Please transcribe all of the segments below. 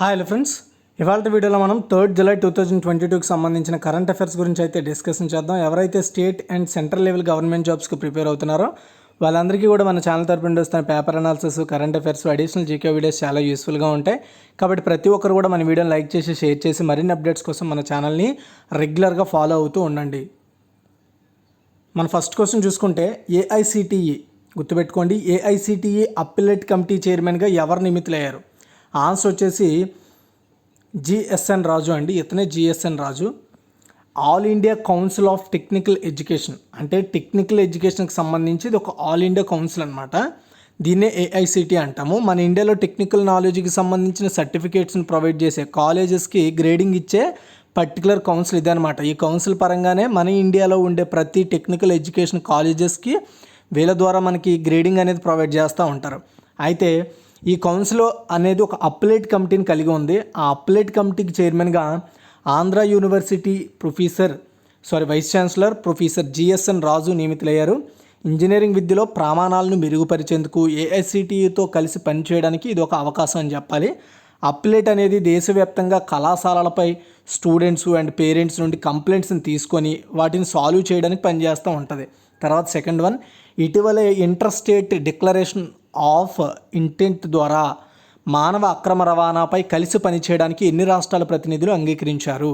Hi hello friends, ఇవాళ వీడియోలో మనం 3 జూలై 2022కి సంబంధించిన కరెంట్ అఫైర్స్ గురించి అయితే డిస్కషన్ చేద్దాం. ఎవరైతే state and central level government జాబ్స్కి ప్రిపేర్ అవుతున్నారో వాళ్ళందరికీ కూడా మన ఛానల్ తరపు నుండి వస్తున్న paper analysis, current affairs, additional GK videos చాలా యూస్ఫుల్గా ఉంటాయి. కాబట్టి ప్రతి ఒక్కరు కూడా మన వీడియోని లైక్ చేసి షేర్ చేసి మరిన్ని అప్డేట్స్ కోసం మన ఛానల్ని రెగ్యులర్గా ఫాలో అవుతూ ఉండండి. మన ఫస్ట్ క్వశ్చన్ చూసుకుంటే ఏఐసిటిఈ గుర్తుపెట్టుకోండి, ఏఐసిటిఈ అప్పిలేట్ కమిటీ చైర్మన్గా ఎవరు నియమితులయ్యారు? ఆన్సర్ వచ్చేసి జిఎస్ఎన్ రాజు అండి. ఇతనే GSN Raju. All India council of technical education అంటే టెక్నికల్ ఎడ్యుకేషన్కి సంబంధించి ఇది ఒక ఆల్ ఇండియా కౌన్సిల్ అనమాట. దీన్నే ఏఐసిటి అంటాము. మన ఇండియాలో టెక్నికల్ నాలెడ్జ్కి సంబంధించిన సర్టిఫికేట్స్ని ప్రొవైడ్ చేసే కాలేజెస్కి గ్రేడింగ్ ఇచ్చే పర్టికులర్ కౌన్సిల్ ఇదే అనమాట. ఈ కౌన్సిల్ పరంగానే మన ఇండియాలో ఉండే ప్రతి టెక్నికల్ ఎడ్యుకేషన్ కాలేజెస్కి వీళ్ళ ద్వారా మనకి గ్రేడింగ్ అనేది ప్రొవైడ్ చేస్తూ ఉంటారు. అయితే ఈ కౌన్సిల్ అనేది ఒక అప్పిలేట్ కమిటీని కలిగి ఉంది. ఆ అప్పిలేట్ కమిటీకి చైర్మన్గా Andhra university vice chancellor professor GSN Raju నియమితులయ్యారు. ఇంజనీరింగ్ విద్యలో ప్రమాణాలను మెరుగుపరిచేందుకు ఏఐసిటితో కలిసి పనిచేయడానికి ఇది ఒక అవకాశం అని చెప్పాలి. అప్పిలేట్ అనేది దేశవ్యాప్తంగా కళాశాలలపై స్టూడెంట్స్ అండ్ పేరెంట్స్ నుండి కంప్లైంట్స్ని తీసుకొని వాటిని సాల్వ్ చేయడానికి పనిచేస్తూ ఉంటుంది. తర్వాత సెకండ్ వన్, ఇటీవల inter state declaration of intent ద్వారా మానవ అక్రమ రవాణాపై కలిసి పనిచేయడానికి ఎన్ని రాష్ట్రాల ప్రతినిధులు అంగీకరించారు?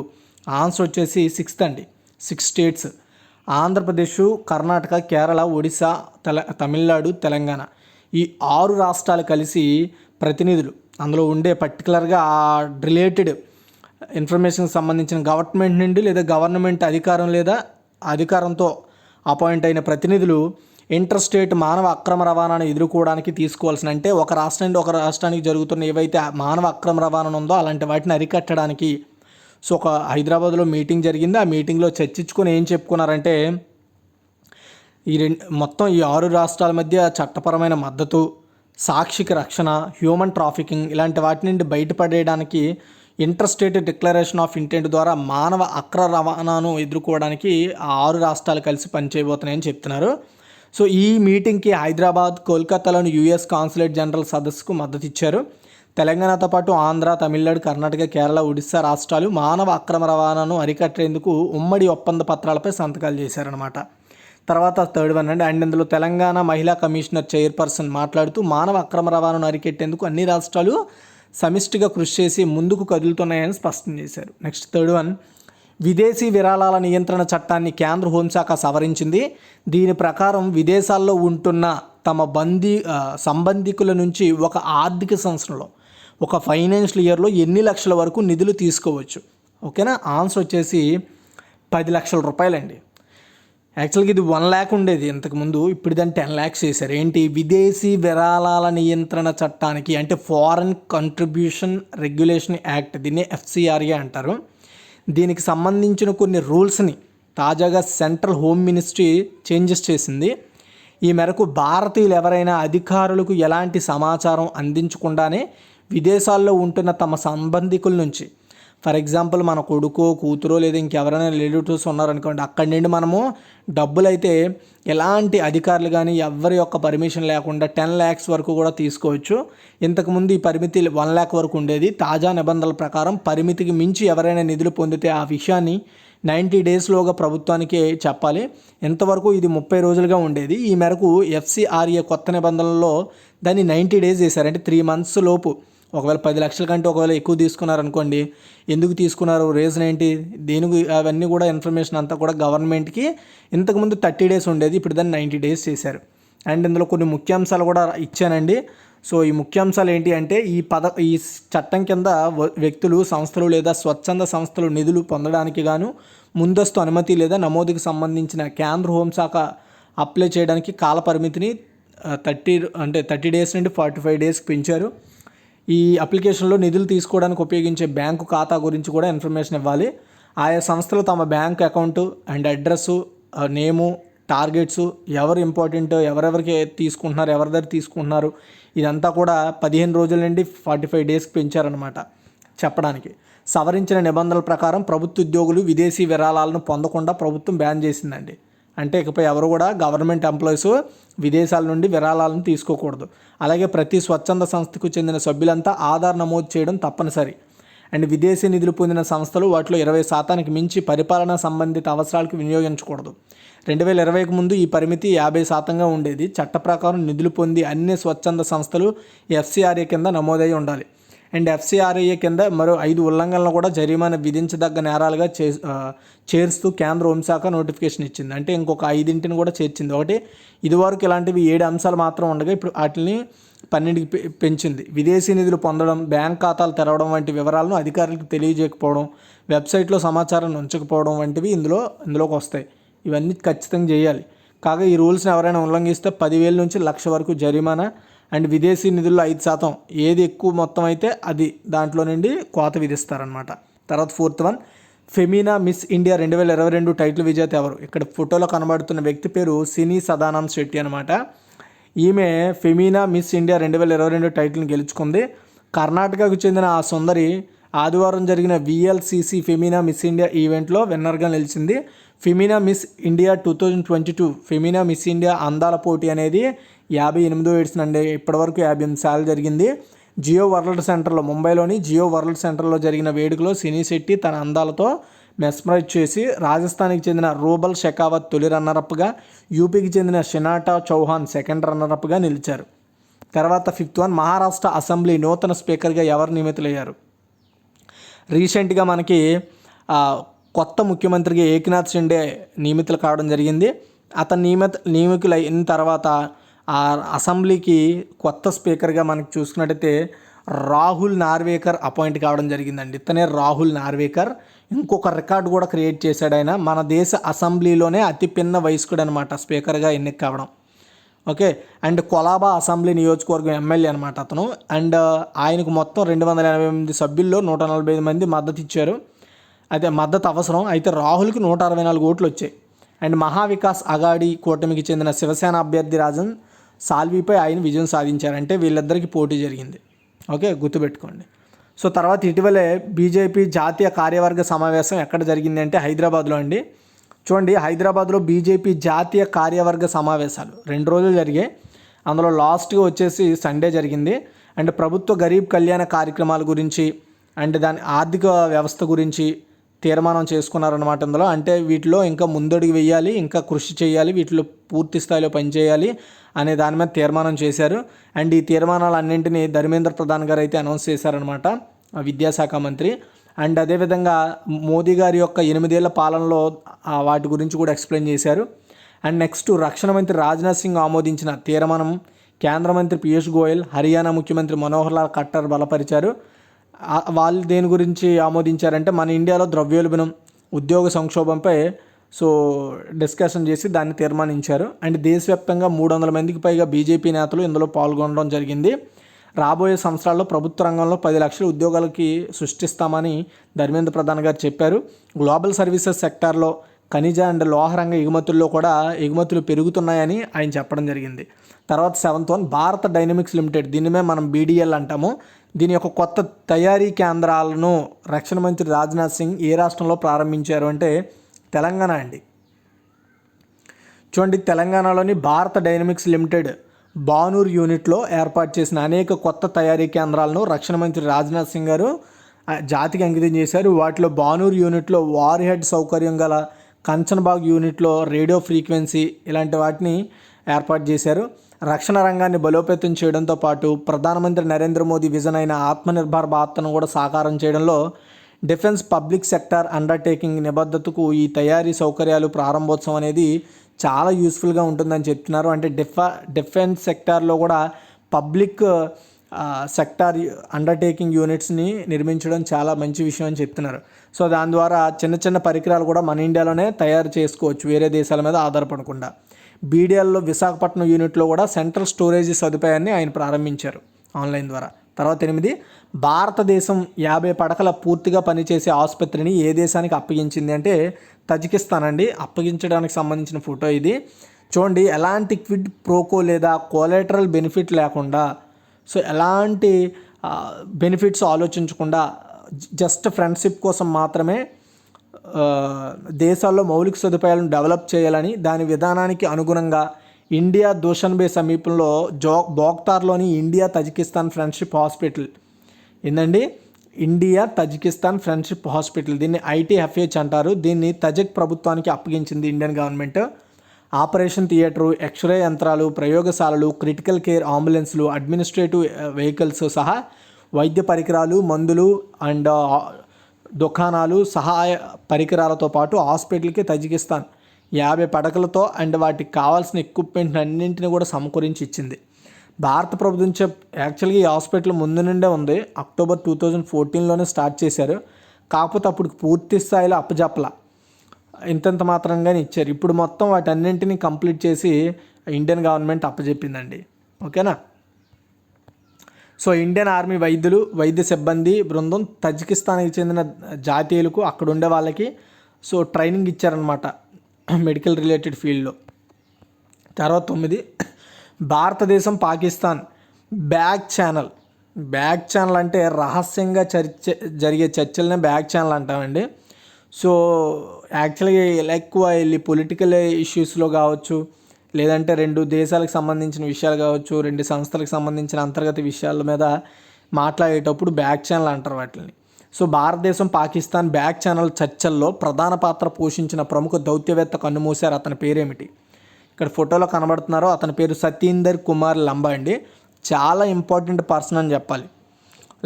ఆన్సర్ వచ్చేసి 6 స్టేట్స్: ఆంధ్రప్రదేశ్, కర్ణాటక, కేరళ, ఒడిశా, తమిళనాడు, తెలంగాణ. ఈ 6 రాష్ట్రాలు కలిసి ప్రతినిధులు అందులో ఉండే పర్టికులర్గా ఆ రిలేటెడ్ ఇన్ఫర్మేషన్కి సంబంధించిన గవర్నమెంట్ నుండి లేదా గవర్నమెంట్ అధికారంతో అపాయింట్ అయిన ప్రతినిధులు ఇంటర్ స్టేట్ మానవ అక్రమ రవాణాను ఎదుర్కోవడానికి తీసుకోవాల్సిన, అంటే ఒక రాష్ట్రం నుండి ఒక రాష్ట్రానికి జరుగుతున్న ఏవైతే మానవ అక్రమ రవాణా ఉందో అలాంటి వాటిని అరికట్టడానికి ఒక హైదరాబాద్లో మీటింగ్ జరిగింది. ఆ మీటింగ్లో చర్చించుకొని ఏం చెప్పుకున్నారంటే మొత్తం ఈ 6 రాష్ట్రాల మధ్య చట్టపరమైన మద్దతు, సాక్షిక రక్షణ, హ్యూమన్ ట్రాఫికింగ్ ఇలాంటి వాటి నుండి బయటపడేయడానికి inter state declaration of intent ద్వారా మానవ అక్రమ రవాణాను ఎదుర్కోవడానికి ఆ 6 రాష్ట్రాలు కలిసి పనిచేయబోతున్నాయని చెప్తున్నారు. ఈ మీటింగ్కి హైదరాబాద్, కోల్కతాలోని యుఎస్ కాన్సులేట్ జనరల్ సదస్సుకు మద్దతు ఇచ్చారు. తెలంగాణతో పాటు ఆంధ్ర, తమిళనాడు, కర్ణాటక, కేరళ, ఒడిశా రాష్ట్రాలు మానవ అక్రమ రవాణాను అరికట్టేందుకు ఉమ్మడి ఒప్పంద పత్రాలపై సంతకాలు చేశారనమాట. తర్వాత థర్డ్ వన్ అండ్ ఇందులో తెలంగాణ మహిళా కమిషనర్ చైర్పర్సన్ మాట్లాడుతూ మానవ అక్రమ రవాణాను అరికట్టేందుకు అన్ని రాష్ట్రాలు సమిష్టిగా కృషి చేసి ముందుకు కదులుతున్నాయని స్పష్టం చేశారు. నెక్స్ట్ థర్డ్ వన్, విదేశీ విరాళాల నియంత్రణ చట్టాన్ని కేంద్ర హోంశాఖ సవరించింది. దీని ప్రకారం విదేశాల్లో ఉంటున్న తమ సంబంధికుల నుంచి ఒక ఆర్థిక సంవత్సరంలో ఒక ఫైనాన్షియల్ ఇయర్లో ఎన్ని లక్షల వరకు నిధులు తీసుకోవచ్చు? ఓకేనా. ఆన్సర్ వచ్చేసి 10 లక్షల రూపాయలండి. యాక్చువల్గా ఇది 1 lakh ఉండేది ఇంతకుముందు, ఇప్పుడు దాన్ని 10 lakhs చేశారు. ఏంటి? విదేశీ విరాళాల నియంత్రణ చట్టానికి, అంటే ఫారెన్ కంట్రిబ్యూషన్ రెగ్యులేషన్ యాక్ట్, దీన్ని FCRA అంటారు. దీనికి సంబంధించిన కొన్ని రూల్స్ని తాజాగా సెంట్రల్ హోమ్ మినిస్ట్రీ చేంజెస్ చేసింది. ఈ మేరకు భారతీయులు ఎవరైనా అధికారులకు ఎలాంటి సమాచారం అందించకుండానే విదేశాల్లో ఉంటున్న తమ సంబంధికుల నుంచి, ఫర్ ఎగ్జాంపుల్ మన కొడుకో కూతురో లేదా ఇంకెవరైనా రిలేటివ్స్ ఉన్నారనుకోండి, అక్కడి నుండి మనము డబ్బులు అయితే ఎలాంటి అధికారులు కానీ ఎవరి యొక్క పర్మిషన్ లేకుండా 10 lakhs వరకు కూడా తీసుకోవచ్చు. ఇంతకుముందు ఈ పరిమితి 1 lakh వరకు ఉండేది. తాజా నిబంధనల ప్రకారం పరిమితికి మించి ఎవరైనా నిధులు పొందితే ఆ విషయాన్ని 90 daysలోగా ప్రభుత్వానికి చెప్పాలి. ఇంతవరకు ఇది 30 రోజులుగా ఉండేది. ఈ మేరకు FCRA కొత్త నిబంధనల్లో దాన్ని 90 days చేశారు. అంటే 3 months లోపు, ఒకవేళ 10 లక్షల కంటే ఒకవేళ ఎక్కువ తీసుకున్నారనుకోండి, ఎందుకు తీసుకున్నారు, రీజన్ ఏంటి, దేనికి, అవన్నీ కూడా ఇన్ఫర్మేషన్ అంతా కూడా గవర్నమెంట్కి ఇంతకుముందు 30 days ఉండేది, ఇప్పుడు దాన్ని 90 days చేశారు. అండ్ ఇందులో కొన్ని ముఖ్యాంశాలు కూడా ఇచ్చానండి. ఈ ముఖ్యాంశాలు ఏంటి అంటే ఈ చట్టం కింద వ్యక్తులు, సంస్థలు లేదా స్వచ్ఛంద సంస్థలు నిధులు పొందడానికి గాను ముందస్తు అనుమతి లేదా నమోదుకు సంబంధించిన కేంద్ర హోంశాఖ అప్లై చేయడానికి కాల పరిమితిని 30 days నుండి 45 daysకి పెంచారు. ఈ అప్లికేషన్లో నిధులు తీసుకోవడానికి ఉపయోగించే బ్యాంకు ఖాతా గురించి కూడా ఇన్ఫర్మేషన్ ఇవ్వాలి. ఆయా సంస్థలు తమ bank account and address, name, targets, ఎవరు ఇంపార్టెంట్, ఎవరెవరికి తీసుకుంటున్నారు, ఎవరి దగ్గర తీసుకుంటున్నారు, ఇదంతా కూడా 15 రోజుల నుండి 45 daysకి పెంచారనమాట చెప్పడానికి. సవరించిన నిబంధనల ప్రకారం ప్రభుత్వ ఉద్యోగులు విదేశీ విరాళాలను పొందకుండా ప్రభుత్వం బ్యాన్ చేసిందండి. అంటే ఇకపై ఎవరు కూడా గవర్నమెంట్ ఎంప్లాయీస్ విదేశాల నుండి విరాళాలను తీసుకోకూడదు. అలాగే ప్రతి స్వచ్ఛంద సంస్థకు చెందిన సభ్యులంతా ఆధార్ నమోదు చేయడం తప్పనిసరి. అండ్ విదేశీ నిధులు పొందిన సంస్థలు వాటిలో 20% మించి పరిపాలనా సంబంధిత అవసరాలకు వినియోగించకూడదు. 2020కు ముందు ఈ పరిమితి 50%గా ఉండేది. చట్ట ప్రకారం నిధులు పొంది అన్ని స్వచ్ఛంద సంస్థలు ఎఫ్సిఆర్ఏ కింద నమోదై ఉండాలి. అండ్ ఎఫ్సిఆర్ఏ కింద మరో 5 ఉల్లంఘనలు కూడా జరిమానా విధించదగ్గ నేరాలుగా చేరుస్తూ కేంద్ర హోంశాఖ నోటిఫికేషన్ ఇచ్చింది. అంటే ఇంకొక 5 కూడా చేర్చింది. ఒకటి, ఇదివరకు ఇలాంటివి 7 అంశాలు మాత్రం ఉండగా ఇప్పుడు వాటిని 12కి పెంచింది. విదేశీ నిధులు పొందడం, బ్యాంక్ ఖాతాలు తెరవడం వంటి వివరాలను అధికారులకు తెలియజేయకపోవడం, వెబ్సైట్లో సమాచారాన్ని ఉంచకపోవడం వంటివి ఇందులోకి వస్తాయి. ఇవన్నీ ఖచ్చితంగా చేయాలి. కాగా ఈ రూల్స్ని ఎవరైనా ఉల్లంఘిస్తే 10,000 నుంచి 1,00,000 వరకు జరిమానా. అండ్ విదేశీ నిధుల్లో 5% ఏది ఎక్కువ మొత్తం అయితే అది దాంట్లో నుండి కోత విధిస్తారనమాట. తర్వాత 4th one, Femina miss India 2022 title విజేత ఎవరు? ఇక్కడ ఫోటోలో కనబడుతున్న వ్యక్తి పేరు సినీ సదానంద్ శెట్టి అనమాట. ఈమె ఫెమినా మిస్ ఇండియా 2022 టైటిల్ని గెలుచుకుంది. కర్ణాటకకు చెందిన ఆ సుందరి ఆదివారం జరిగిన విఎల్సిసి ఫెమినా మిస్ ఇండియా ఈవెంట్లో విన్నర్గా నిలిచింది. Femina miss India 2022 Femina miss India అందాల పోటీ అనేది 58వ ఎడిషన్ అండి. ఇప్పటివరకు 58 సార్లు జరిగింది. జియో వరల్డ్ సెంటర్లో, ముంబైలోని జియో వరల్డ్ సెంటర్లో జరిగిన వేడుకలో సినీ శెట్టి తన అందాలతో మెస్మరైజ్ చేసి రాజస్థాన్కి చెందిన రూబల్ షెకావత్ తొలి రన్నరప్గా, యూపీకి చెందిన షినాటా చౌహాన్ సెకండ్ రన్నరప్గా నిలిచారు. తర్వాత 5th వన్, మహారాష్ట్ర అసెంబ్లీ నూతన స్పీకర్గా ఎవరు నియమితులయ్యారు? రీసెంట్గా మనకి కొత్త ముఖ్యమంత్రిగా ఏక్నాథ్ షిండే నియమితులు కావడం జరిగింది. అతను నియమితులైన తర్వాత ఆ అసెంబ్లీకి కొత్త స్పీకర్గా మనకి చూసుకున్నట్టయితే రాహుల్ నార్వేకర్ అపాయింట్ కావడం జరిగిందండి. ఇతనే రాహుల్ నార్వేకర్. ఇంకొక రికార్డు కూడా క్రియేట్ చేశాడు ఆయన. మన దేశ అసెంబ్లీలోనే అతి పిన్న వయస్కుడు అనమాట స్పీకర్గా ఎన్నిక కావడం. ఓకే. అండ్ కొలాబా అసెంబ్లీ నియోజకవర్గం ఎమ్మెల్యే అనమాట అతను. అండ్ ఆయనకు మొత్తం 288 సభ్యుల్లో 145 మంది మద్దతు ఇచ్చారు. అయితే మద్దతు అవసరం. అయితే రాహుల్కి 164 ఓట్లు వచ్చాయి. అండ్ మహావికాస్ అఘాడీ కూటమికి చెందిన శివసేన అభ్యర్థి రాజన్ సాల్వీపై ఆయన విజయం సాధించారంటే వీళ్ళిద్దరికీ పోటీ జరిగింది. ఓకే, గుర్తుపెట్టుకోండి. సో తర్వాత ఇటీవలే బీజేపీ జాతీయ కార్యవర్గ సమావేశం ఎక్కడ జరిగింది అంటే హైదరాబాద్లో అండి. చూడండి, హైదరాబాద్లో బీజేపీ జాతీయ కార్యవర్గ సమావేశాలు 2 రోజులు జరిగాయి. అందులో లాస్ట్గా వచ్చేసి సండే జరిగింది. అండ్ ప్రభుత్వ గరీబ్ కళ్యాణ కార్యక్రమాల గురించి అండ్ దాని ఆర్థిక వ్యవస్థ గురించి తీర్మానం చేసుకున్నారనమాట. అందులో అంటే వీటిలో ఇంకా ముందడుగు వేయాలి, ఇంకా కృషి చేయాలి, వీటిలో పూర్తి స్థాయిలో పనిచేయాలి అనే దాని మీద తీర్మానం చేశారు. అండ్ ఈ తీర్మానాలన్నింటినీ ధర్మేంద్ర ప్రధాన్ గారు అయితే అనౌన్స్ చేశారనమాట, విద్యాశాఖ మంత్రి. అండ్ అదేవిధంగా మోదీ గారి యొక్క 8 ఏళ్ల పాలనలో వాటి గురించి కూడా ఎక్స్ప్లెయిన్ చేశారు. అండ్ నెక్స్ట్, రక్షణ మంత్రి రాజ్నాథ్ సింగ్ ఆమోదించిన తీర్మానం కేంద్ర మంత్రి పీయూష్ గోయల్, హర్యానా ముఖ్యమంత్రి మనోహర్ లాల్ ఖట్టర్ బలపరిచారు. వాళ్ళు దేని గురించి ఆమోదించారంటే మన ఇండియాలో ద్రవ్యోల్బణం, ఉద్యోగ సంక్షోభంపై డిస్కషన్ చేసి దాన్ని తీర్మానించారు. అండ్ దేశవ్యాప్తంగా 300 మందికి పైగా బీజేపీ నేతలు ఇందులో పాల్గొనడం జరిగింది. రాబోయే సంవత్సరాల్లో ప్రభుత్వ రంగంలో 10 లక్షల ఉద్యోగాలకి సృష్టిస్తామని ధర్మేంద్ర ప్రధాన్ గారు చెప్పారు. గ్లోబల్ సర్వీసెస్ సెక్టార్లో ఖనిజ అండ్ లోహ రంగ ఎగుమతుల్లో కూడా ఎగుమతులు పెరుగుతున్నాయని ఆయన చెప్పడం జరిగింది. తర్వాత 7th one, Bharat dynamics limited, దీనిమే మనం బీడీఎల్ అంటాము. దీని యొక్క కొత్త తయారీ కేంద్రాలను రక్షణ మంత్రి రాజ్నాథ్ సింగ్ ఏ రాష్ట్రంలో ప్రారంభించారు అంటే తెలంగాణ అండి. చూడండి, తెలంగాణలోని భారత్ డైనమిక్స్ లిమిటెడ్ బానూర్ యూనిట్లో ఏర్పాటు చేసిన అనేక కొత్త తయారీ కేంద్రాలను రక్షణ మంత్రి రాజ్నాథ్ సింగ్ గారు జాతికి అంకితం చేశారు. వాటిలో బానూర్ యూనిట్లో వార్ హెడ్ సౌకర్యం గల, కంచన్బాగ్ యూనిట్లో రేడియో ఫ్రీక్వెన్సీ ఇలాంటి వాటిని ఏర్పాటు చేశారు. రక్షణ రంగాన్ని బలోపేతం చేయడంతో పాటు ప్రధానమంత్రి నరేంద్ర మోదీ విజన్ అయిన ఆత్మనిర్భర్ భారత్ను కూడా సాకారం చేయడంలో డిఫెన్స్ పబ్లిక్ సెక్టార్ అండర్టేకింగ్ నిబద్ధతకు ఈ తయారీ సౌకర్యాలు ప్రారంభోత్సవం అనేది చాలా యూస్ఫుల్గా ఉంటుందని చెప్తున్నారు. అంటే డిఫెన్స్ సెక్టార్లో కూడా పబ్లిక్ సెక్టార్ అండర్టేకింగ్ యూనిట్స్ని నిర్మించడం చాలా మంచి విషయం అని చెప్తున్నారు. సో దాని ద్వారా చిన్న చిన్న పరికరాలు కూడా మన ఇండియాలోనే తయారు చేసుకోవచ్చు, వేరే దేశాల మీద ఆధారపడకుండా. బీడీఎల్లో విశాఖపట్నం యూనిట్లో కూడా సెంట్రల్ స్టోరేజ్ సదుపాయాన్ని ఆయన ప్రారంభించారు ఆన్లైన్ ద్వారా. తర్వాత 8, భారతదేశం 50 పడకల పూర్తిగా పనిచేసే ఆసుపత్రిని ఏ దేశానికి అప్పగించింది అంటే తజికిస్తాన్ అండి. అప్పగించడానికి సంబంధించిన ఫోటో ఇది. చూడండి, ఎలాంటి క్విడ్ ప్రోకో లేదా కోలాటరల్ బెనిఫిట్ లేకుండా, సో ఎలాంటి బెనిఫిట్స్ ఆలోచించకుండా జస్ట్ ఫ్రెండ్షిప్ కోసం మాత్రమే ఆ, దేశాల్లో మౌలిక సదుపాయాలను డెవలప్ చేయాలని దాని విధానానికి అనుగుణంగా ఇండియా దూషన్బే సమీపంలో బోక్తార్లోని ఇండియా తజికిస్తాన్ ఫ్రెండ్షిప్ హాస్పిటల్ ఏందండి, ఇండియా తజికిస్తాన్ ఫ్రెండ్షిప్ హాస్పిటల్, దీన్ని ITFH అంటారు. దీన్ని తజిక్ ప్రభుత్వానికి అప్పగించింది Indian government. Operation theatre, x-ray యంత్రాలు, ప్రయోగశాలలు, క్రిటికల్ కేర్ అంబులెన్స్లు, అడ్మినిస్ట్రేటివ్ వెహికల్స్ సహా వైద్య పరికరాలు, మందులు అండ్ దుకాణాలు, సహాయ పరికరాలతో పాటు హాస్పిటల్కి తజికిస్తాన్ 50 పడకలతో అండ్ వాటికి కావాల్సిన ఎక్విప్మెంట్ అన్నింటినీ కూడా సమకూరించి ఇచ్చింది. భారత ప్రభుత్వం యాక్చువల్గా ఈ హాస్పిటల్ ముందు నుండే ఉంది. అక్టోబర్ 2014లోనే స్టార్ట్ చేశారు. కాకపోతే అప్పుడు పూర్తి స్థాయిలో అప్పజెప్పల, ఇంతంత మాత్రంగానే ఇచ్చారు. ఇప్పుడు మొత్తం వాటన్నింటినీ కంప్లీట్ చేసి ఇండియన్ గవర్నమెంట్ అప్పజెప్పిందండి. ఓకేనా. సో ఇండియన్ ఆర్మీ వైద్య సిబ్బంది బృందం తజికిస్తాన్కి చెందిన జాతీయులకు, అక్కడ ఉండే వాళ్ళకి సో ట్రైనింగ్ ఇచ్చారనమాట మెడికల్ రిలేటెడ్ ఫీల్డ్లో. తర్వాత 9, భారతదేశం పాకిస్తాన్ బ్యాక్ ఛానల్ అంటే రహస్యంగా జరిగే చర్చలనే బ్యాక్ ఛానల్ అంటామండి. సో యాక్చువల్గా ఎక్కువ వెళ్ళి పొలిటికల్ ఇష్యూస్లో కావచ్చు, లేదంటే 2 దేశాలకు సంబంధించిన విషయాలు కావచ్చు, 2 సంస్థలకు సంబంధించిన అంతర్గత విషయాల మీద మాట్లాడేటప్పుడు బ్యాక్ ఛానల్ అంటారు వాటిని. సో భారతదేశం పాకిస్తాన్ బ్యాక్ ఛానల్ చర్చల్లో ప్రధాన పాత్ర పోషించిన ప్రముఖ దౌత్యవేత్త కన్నుమూశారు. అతని పేరేమిటి? ఇక్కడ ఫోటోలో కనబడుతున్నారో అతని పేరు సతీందర్ కుమార్ లంబా అండి. చాలా ఇంపార్టెంట్ పర్సన్ అని చెప్పాలి.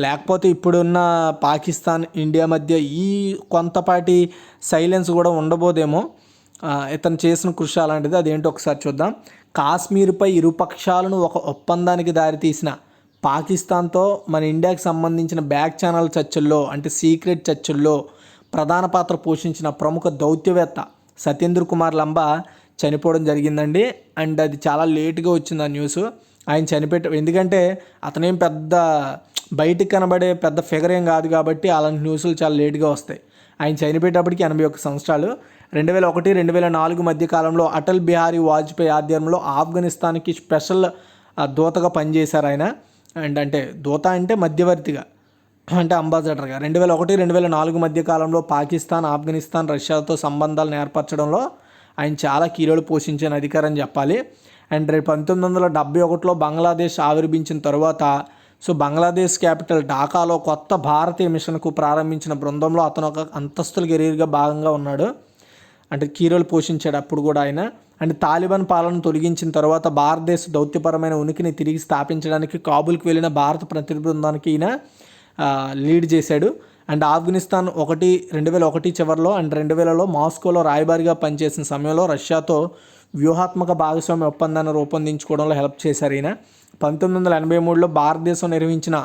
లేకపోతే ఇప్పుడున్న పాకిస్తాన్ ఇండియా మధ్య ఈ కొంతపాటి సైలెన్స్ కూడా ఉండబోదేమో. ఇతను చేసిన కృషి అలాంటిది. అదేంటో ఒకసారి చూద్దాం. కాశ్మీర్పై ఇరుపక్షాలను ఒక ఒప్పందానికి దారితీసిన పాకిస్తాన్తో మన ఇండియాకి సంబంధించిన బ్యాక్ ఛానల్ చర్చల్లో, అంటే సీక్రెట్ చర్చల్లో ప్రధాన పాత్ర పోషించిన ప్రముఖ దౌత్యవేత్త సతేంద్ర కుమార్ లంబా చనిపోవడం జరిగిందండి. అండ్ అది చాలా లేట్గా వచ్చింది ఆ న్యూస్. ఆయన ఎందుకంటే అతనేం పెద్ద బయటికి కనబడే పెద్ద ఫిగర్ ఏం కాదు కాబట్టి అలాంటి న్యూస్లు చాలా లేట్గా వస్తాయి. ఆయన చనిపోయేటప్పటికి 81 సంవత్సరాలు. 2001-2004 మధ్య కాలంలో అటల్ బిహారీ వాజ్పేయి ఆధ్వర్యంలో ఆఫ్ఘనిస్తాన్కి స్పెషల్ దూతగా పనిచేశారు ఆయన. అండ్ అంటే దూత అంటే మధ్యవర్తిగా, అంటే అంబాసిడర్గా. 2001-2004 మధ్య కాలంలో పాకిస్తాన్, ఆఫ్ఘనిస్తాన్, రష్యాతో సంబంధాలను ఏర్పరచడంలో ఆయన చాలా కీరోలు పోషించిన అధికారం చెప్పాలి. అండ్ 1971లో బంగ్లాదేశ్ ఆవిర్భించిన తర్వాత సో బంగ్లాదేశ్ క్యాపిటల్ ఢాకాలో కొత్త భారతీయ మిషన్కు ప్రారంభించిన బృందంలో అతను ఒక అంతస్తుల కెరీర్గా భాగంగా ఉన్నాడు. అంటే కీరోలు పోషించాడు అప్పుడు కూడా ఆయన. అండ్ తాలిబాన్ పాలన తొలగించిన తర్వాత భారతదేశ దౌత్యపరమైన ఉనికిని తిరిగి స్థాపించడానికి కాబూల్కి వెళ్ళిన భారత ప్రతినిధి బృందానికి ఈయన లీడ్ చేశాడు. అండ్ ఆఫ్ఘనిస్తాన్ 2001 చివరిలో అండ్ 2000లో మాస్కోలో రాయబారిగా పనిచేసిన సమయంలో రష్యాతో వ్యూహాత్మక భాగస్వామ్య ఒప్పందాన్ని రూపొందించుకోవడంలో హెల్ప్ చేశారు ఈయన. 1983లో భారతదేశం నిర్వహించిన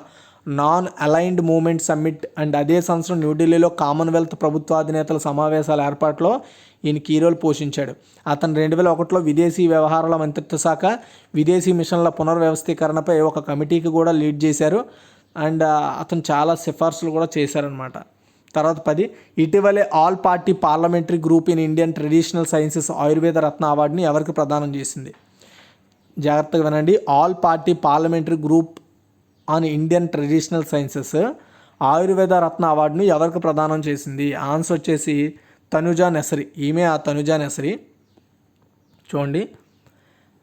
non aligned movement summit and అదే సంవత్సరం న్యూఢిల్లీలో కామన్వెల్త్ ప్రభుత్వాధినేతల సమావేశాల ఏర్పాటులో ఈయన కీ రోల్ పోషించాడు. అతను 2001లో విదేశీ వ్యవహారాల మంత్రిత్వ శాఖ విదేశీ మిషన్ల పునర్వ్యవస్థీకరణపై ఒక కమిటీకి కూడా లీడ్ చేశారు. అండ్ అతను చాలా సిఫార్సులు కూడా చేశారనమాట. తర్వాత 10, ఇటీవలే all party parliamentary group in Indian traditional sciences Ayurveda Ratna అవార్డుని ఎవరికి ప్రదానం చేసింది? జాగ్రత్తగా వినండి. All party parliamentary group on Indian traditional sciences Ayurveda Ratna అవార్డును ఎవరికి ప్రదానం చేసింది? ఆన్సర్ వచ్చేసి తనుజా నెసరి. ఈమె ఆ తనుజా నెసరి. చూడండి,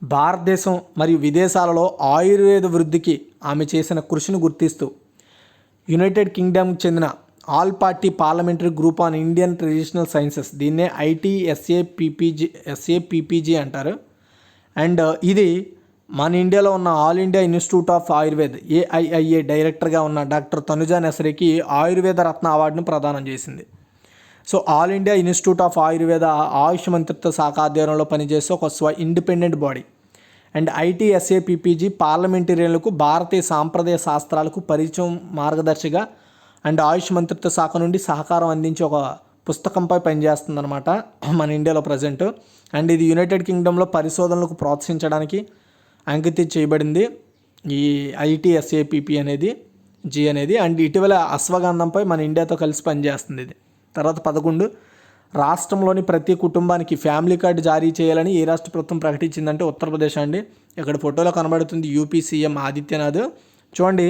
భారతదేశం మరియు విదేశాలలో ఆయుర్వేద వృద్ధికి ఆమె చేసిన కృషిని గుర్తిస్తూ యునైటెడ్ కింగ్డమ్కి చెందిన all party parliamentary group on Indian traditional sciences, దీన్నే SAPPG అంటారు. అండ్ ఇది మన ఇండియాలో ఉన్న all India institute of Ayurved AIIA డైరెక్టర్గా ఉన్న డాక్టర్ తనుజా నెసరికి ఆయుర్వేద రత్న అవార్డును ప్రదానం చేసింది. So all India institute of Ayurveda Ayush మంత్రిత్వ శాఖ ఆధ్వర్యంలో పనిచేసే ఒక ఇండిపెండెంట్ బాడీ. అండ్ SAPPG పార్లమెంటేరియన్లకు భారతీయ సాంప్రదాయ శాస్త్రాలకు పరిచయం మార్గదర్శిగా అండ్ ఆయుష్ మంత్రిత్వ శాఖ నుండి సహకారం అందించి ఒక పుస్తకంపై పనిచేస్తుందన్నమాట మన ఇండియాలో ప్రజెంట్. అండ్ ఇది యునైటెడ్ కింగ్డమ్లో పరిశోధనలకు ప్రోత్సహించడానికి అంకితం చేయబడింది ఈ SAPP అనేది అండ్ ఇటీవల అశ్వగంధంపై మన ఇండియాతో కలిసి పనిచేస్తుంది ఇది. తర్వాత 11, రాష్ట్రంలోని ప్రతి కుటుంబానికి ఫ్యామిలీ కార్డు జారీ చేయాలని ఏ రాష్ట్ర ప్రభుత్వం ప్రకటించిందంటే ఉత్తరప్రదేశ్ అండి. ఇక్కడ ఫోటోలో కనబడుతుంది UP CM ఆదిత్యనాథ్. చూడండి,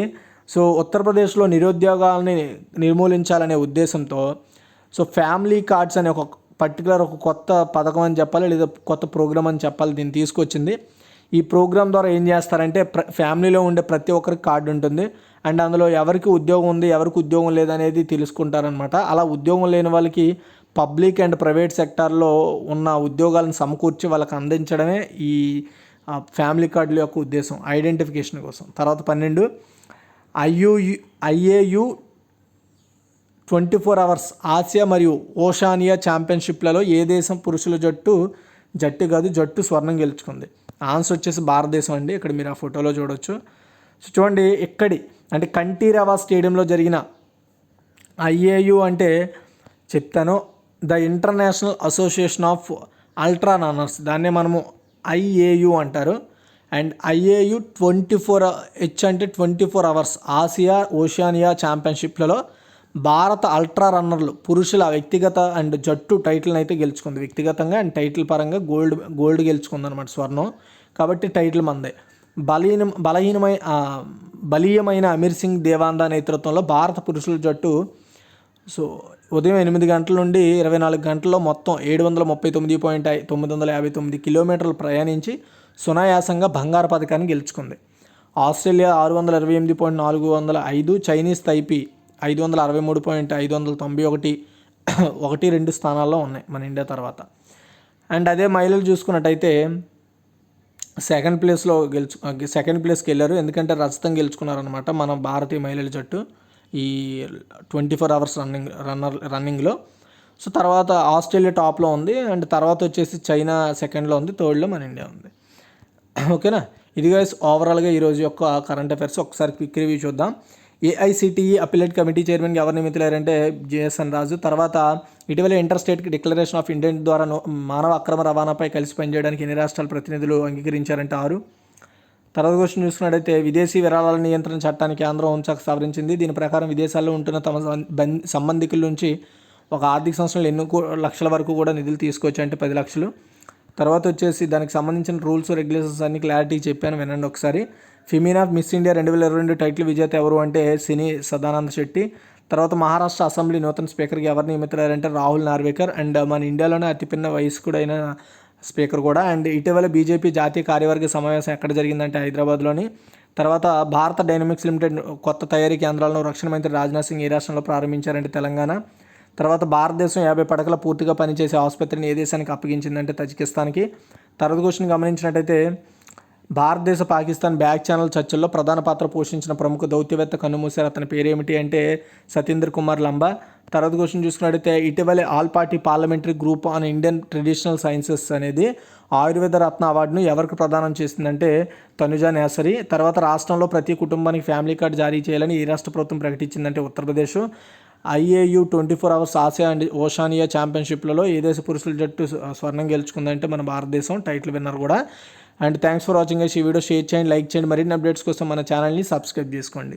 సో ఉత్తరప్రదేశ్లో నిరుద్యోగాలని నిర్మూలించాలనే ఉద్దేశంతో సో ఫ్యామిలీ కార్డ్స్ అనే ఒక పర్టికులర్ ఒక కొత్త పథకం అని చెప్పాలి, లేదా కొత్త ప్రోగ్రామ్ అని చెప్పాలి దీన్ని తీసుకొచ్చింది. ఈ ప్రోగ్రామ్ ద్వారా ఏం చేస్తారంటే ఫ్యామిలీలో ఉండే ప్రతి ఒక్కరికి కార్డు ఉంటుంది. అండ్ అందులో ఎవరికి ఉద్యోగం ఉంది, ఎవరికి ఉద్యోగం లేదనేది తెలుసుకుంటారనమాట. అలా ఉద్యోగం లేని వాళ్ళకి పబ్లిక్ అండ్ ప్రైవేట్ సెక్టార్లో ఉన్న ఉద్యోగాలను సమకూర్చి వాళ్ళకి అందించడమే ఈ ఫ్యామిలీ కార్డుల యొక్క ఉద్దేశం, ఐడెంటిఫికేషన్ కోసం. తర్వాత 12 IAU 24 అవర్స్ ఆసియా మరియు ఓషానియా ఛాంపియన్షిప్లలో ఏ దేశం పురుషుల జట్టు స్వర్ణం గెలుచుకుంది? ఆన్సర్ వచ్చేసి భారతదేశం అండి. ఇక్కడ మీరు ఆ ఫోటోలో చూడొచ్చు. సో చూడండి, అంటే కంఠీరవ స్టేడియంలో జరిగిన IAU అంటే చెప్తాను, the international association of ultra runners, దాన్నే మనము IAU అంటారు. అండ్ IAU 24H అంటే 24 అవర్స్ ఆసియా ఓషియానియా ఛాంపియన్షిప్లలో భారత అల్ట్రా రన్నర్లు పురుషుల వ్యక్తిగత అండ్ జట్టు టైటిల్ని అయితే గెలుచుకుంది. వ్యక్తిగతంగా అండ్ టైటిల్ పరంగా గోల్డ్ గెలుచుకుంది అనమాట, స్వర్ణం. కాబట్టి టైటిల్ మందే. బలీయమైన అమీర్ సింగ్ దేవాందా నేతృత్వంలో భారత పురుషుల జట్టు సో ఉదయం 8 గంటల నుండి 24 గంటల్లో మొత్తం 739.959 కిలోమీటర్లు ప్రయాణించి సునాయాసంగా బంగారు పథకాన్ని గెలుచుకుంది. ఆస్ట్రేలియా 628.405, చైనీస్ తైపీ 563.591 1-2 స్థానాల్లో ఉన్నాయి మన ఇండియా తర్వాత. అండ్ అదే మహిళలు చూసుకున్నట్టయితే సెకండ్ ప్లేస్కి వెళ్ళారు, ఎందుకంటే రజతం గెలుచుకున్నారనమాట మన భారతీయ మహిళల జట్టు ఈ 24 అవర్స్ రన్నింగ్లో. సో తర్వాత ఆస్ట్రేలియా టాప్లో ఉంది, అండ్ తర్వాత వచ్చేసి చైనా సెకండ్లో ఉంది, థర్డ్లో మన ఇండియా ఉంది. ఓకేనా, ఇది గైస్ ఓవరాల్గా ఈరోజు యొక్క కరెంట్ అఫైర్స్. ఒకసారి క్విక్ రివ్యూ చూద్దాం. AICTE అపిలేట్ కమిటీ చైర్మన్గా ఎవరు నియమితులారంటే JSN రాజు. తర్వాత ఇటీవల inter state declaration of intent ద్వారా మానవ అక్రమ రవాణాపై కలిసి పనిచేయడానికి ఎన్ని రాష్ట్రాల ప్రతినిధులు అంగీకరించారంటే 6. తర్వాత క్వశ్చన్ చూసుకున్నట్టయితే విదేశీ విరాళాల నియంత్రణ చట్టాన్ని కేంద్రం హోంశాఖ సవరించింది. దీని ప్రకారం విదేశాల్లో ఉంటున్న తమ సంబంధికుల నుంచి ఒక ఆర్థిక సంవత్సరంలో ఎన్ని లక్షల వరకు కూడా నిధులు తీసుకోవచ్చు అంటే 10 లక్షలు. తర్వాత వచ్చేసి దానికి సంబంధించిన రూల్స్ రెగ్యులేషన్స్ అన్ని క్లారిటీ చెప్పాను, వినండి ఒకసారి. ఫిమీనా మిస్ ఇండియా 2022 టైటిల్ విజేత ఎవరు అంటే సినీ సదానంద శెట్టి. తర్వాత మహారాష్ట్ర అసెంబ్లీ నూతన స్పీకర్గా ఎవరు నియమితులారంటే రాహుల్ నార్వేకర్. అండ్ మన ఇండియాలోనే అతిపిన్న వయస్కుడైన స్పీకర్ కూడా. అండ్ ఇటీవల బీజేపీ జాతీయ కార్యవర్గ సమావేశం ఎక్కడ జరిగిందంటే హైదరాబాద్లోని. తర్వాత భారత డైనమిక్స్ లిమిటెడ్ కొత్త తయారీ కేంద్రాలను రక్షణ మంత్రి రాజ్నాథ్ సింగ్ ఏ రాష్ట్రంలో ప్రారంభించారంటే తెలంగాణ. తర్వాత భారతదేశం 50 పడకల పూర్తిగా పనిచేసే ఆసుపత్రిని ఏ దేశానికి అప్పగించిందంటే తజికిస్తాన్కి. తర్వాత క్వశ్చన్ గమనించినట్టయితే భారతదేశ పాకిస్తాన్ బ్యాక్ ఛానల్ చర్చల్లో ప్రధాన పాత్ర పోషించిన ప్రముఖ దౌత్యవేత్త కన్నుమూశారు, అతని పేరేమిటి అంటే సతీంద్ర కుమార్ లంబా. తర్వాత క్వశ్చన్ చూసుకున్నట్టయితే ఇటీవలే all party parliamentary group on Indian traditional sciences అనేది ఆయుర్వేద రత్న అవార్డును ఎవరికి ప్రదానం చేసిందంటే తనుజా నేసరి. తర్వాత రాష్ట్రంలో ప్రతి కుటుంబానికి ఫ్యామిలీ కార్డు జారీ చేయాలని ఈ రాష్ట్ర ప్రభుత్వం ప్రకటించిందంటే Uttar Pradesh. IAU 24 hours Asia and Oceania ఛాంపియన్షిప్లలో ఏ దేశ పురుషుల జట్టు స్వర్ణం గెలుచుకుందంటే మన భారతదేశం, టైటిల్ విన్నర్ కూడా. And thanks for watching. ఈ వీడియో షేర్ చేయండి, లైక్ చేయండి. మరిన్ని అప్డేట్స్ కోసం మన ఛానల్ని సబ్స్క్రైబ్ చేసుకోండి.